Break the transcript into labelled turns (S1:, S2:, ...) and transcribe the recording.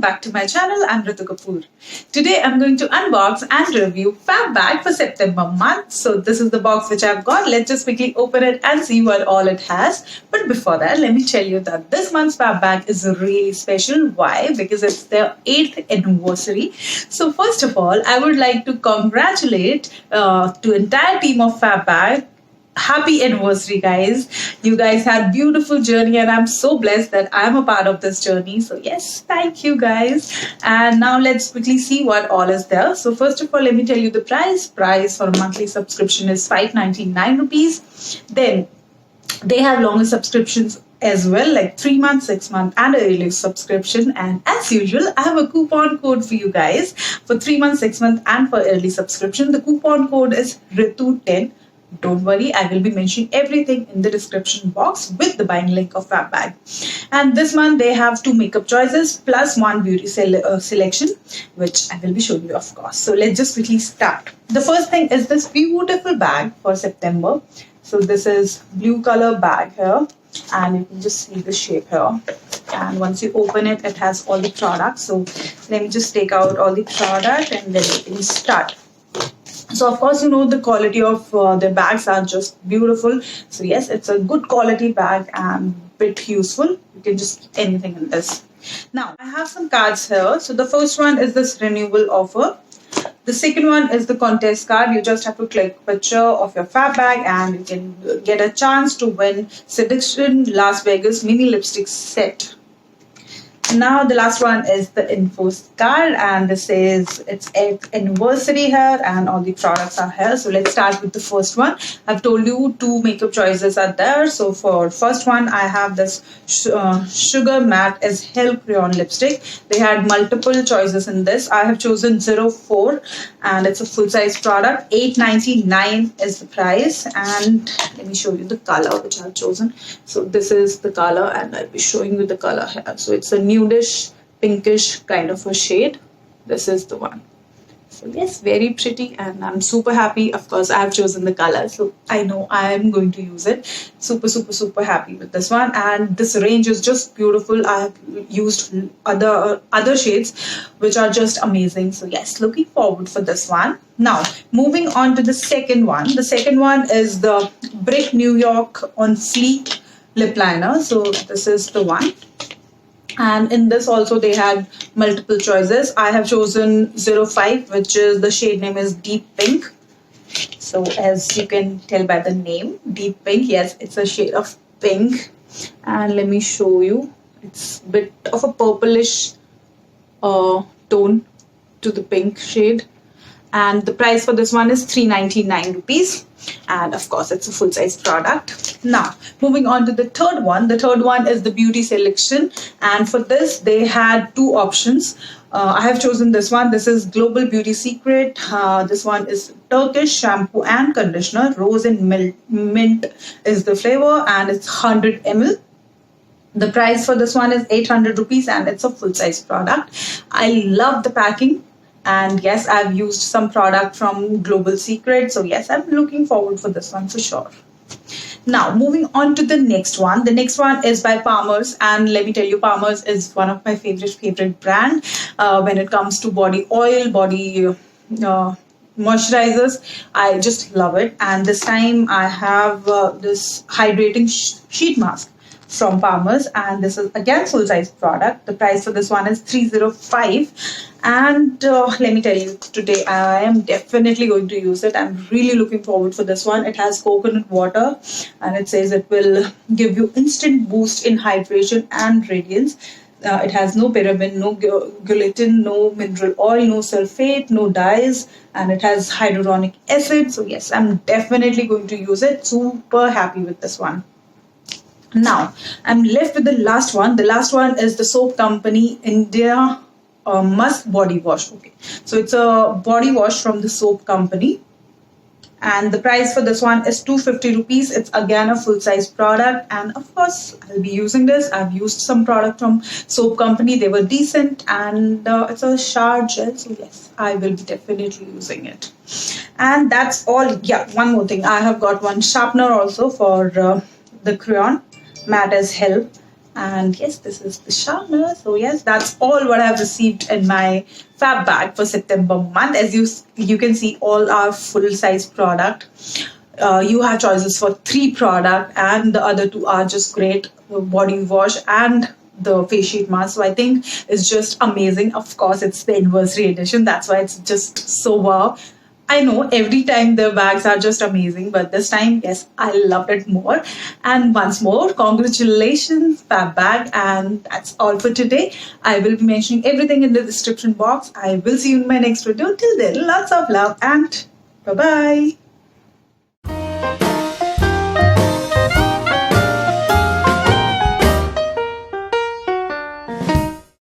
S1: back to my channel. I'm Ritu Kapoor. Today I'm going to unbox and review Fab Bag for September month. So this is the box which I've got. Let's just quickly open it and see what all it has. But before that, let me tell you that this month's Fab Bag is really special. Why? Because it's their 8th anniversary. So first of all, I would like to congratulate to entire team of Fab Bag. Happy anniversary, guys. You guys had beautiful journey and I'm so blessed that I'm a part of this journey. So yes, thank you guys. And now let's quickly see what all is there. So first of all, let me tell you the price. Price for a monthly subscription is 599 rupees. Then they have longer subscriptions as well, like 3 months, 6 months and a yearly subscription. And as usual, I have a coupon code for you guys for 3 months, 6 months and for early subscription. The coupon code is Ritu10. Don't worry, I will be mentioning everything in the description box with the buying link of Fab Bag. And this month they have 2 makeup choices plus 1 beauty selection, which I will be showing you, of course. So let's just quickly start. The first thing is this beautiful bag for September. So this is blue color bag here, and you can just see the shape here. And once you open it, it has all the products. So let me just take out all the product and then we can start. So of course, you know, the quality of their bags are just beautiful. So yes, it's a good quality bag and bit useful. You can just keep anything in this. Now I have some cards here. So the first one is this renewal offer. The second one is the contest card. You just have to click picture of your Fab Bag and you can get a chance to win Seduction Las Vegas mini lipstick set. Now the last one is the info card, and this says it's 8th anniversary here and all the products are here. So let's start with the first one. I've told you 2 makeup choices are there. So for first one, I have this Sugar Matte as Hell Crayon lipstick. They had multiple choices in this. I have chosen 04 and it's a full size product. $8.99 is the price, and let me show you the color which I've chosen. So this is the color and I'll be showing you the color here. So it's a nudish pinkish kind of a shade. This is the one. So yes, very pretty and I'm super happy. Of course, I have chosen the color, so I know I am going to use it. Super happy with this one, and this range is just beautiful. I have used other shades which are just amazing. So yes, looking forward for this one. Now moving on to the second one. The second one is the Brick New York on Fleek lip liner. So this is the one. And in this also they had multiple choices. I have chosen 05, which is the shade name is Deep Pink. So as you can tell by the name, Deep Pink, yes, it's a shade of pink. And let me show you. It's a bit of a purplish tone to the pink shade. And the price for this one is 399 rupees. And of course, it's a full size product. Now, moving on to the third one. The third one is the beauty selection. And for this, they had 2 options. I have chosen this one. This is Global Beauty Secret. This one is Turkish shampoo and conditioner. Rose and mint is the flavor, and it's 100 ml. The price for this one is 800 rupees and it's a full size product. I love the packing. And yes, I've used some product from Global Secret. So yes, I'm looking forward for this one for sure. Now, moving on to the next one. The next one is by Palmer's. And let me tell you, Palmer's is one of my favorite brand when it comes to body oil, body moisturizers. I just love it. And this time I have this hydrating sheet mask from Palmer's, and this is again full size product. The price for this one is 305, and let me tell you, today I am definitely going to use it. I'm really looking forward for this one. It has coconut water and it says it will give you instant boost in hydration and radiance. It has no paraben, no gelatin, no mineral oil, no sulfate, no dyes, and it has hyaluronic acid. So yes, I'm definitely going to use it. Super happy with this one. Now, I'm left with the last one. The last one is the soap company India Musk body wash. Okay, so it's a body wash from the soap company. And the price for this one is 250 rupees. It's again a full size product. And of course, I'll be using this. I've used some product from soap company. They were decent. And it's a shower gel. So yes, I will be definitely using it. And that's all. Yeah, one more thing. I have got one sharpener also for the crayon. Matte as Hell. And yes, this is the sharpener. So yes, that's all what I've received in my fab bag for September month. As you can see, all our full size product. You have choices for 3 product, and the other 2 are just great: body wash and the face sheet mask. So I think it's just amazing. Of course, it's the anniversary edition. That's why it's just so wow. I know every time the bags are just amazing, but this time, yes, I loved it more. And once more, congratulations, Fab Bag. And that's all for today. I will be mentioning everything in the description box. I will see you in my next video. Till then, lots of love and bye bye.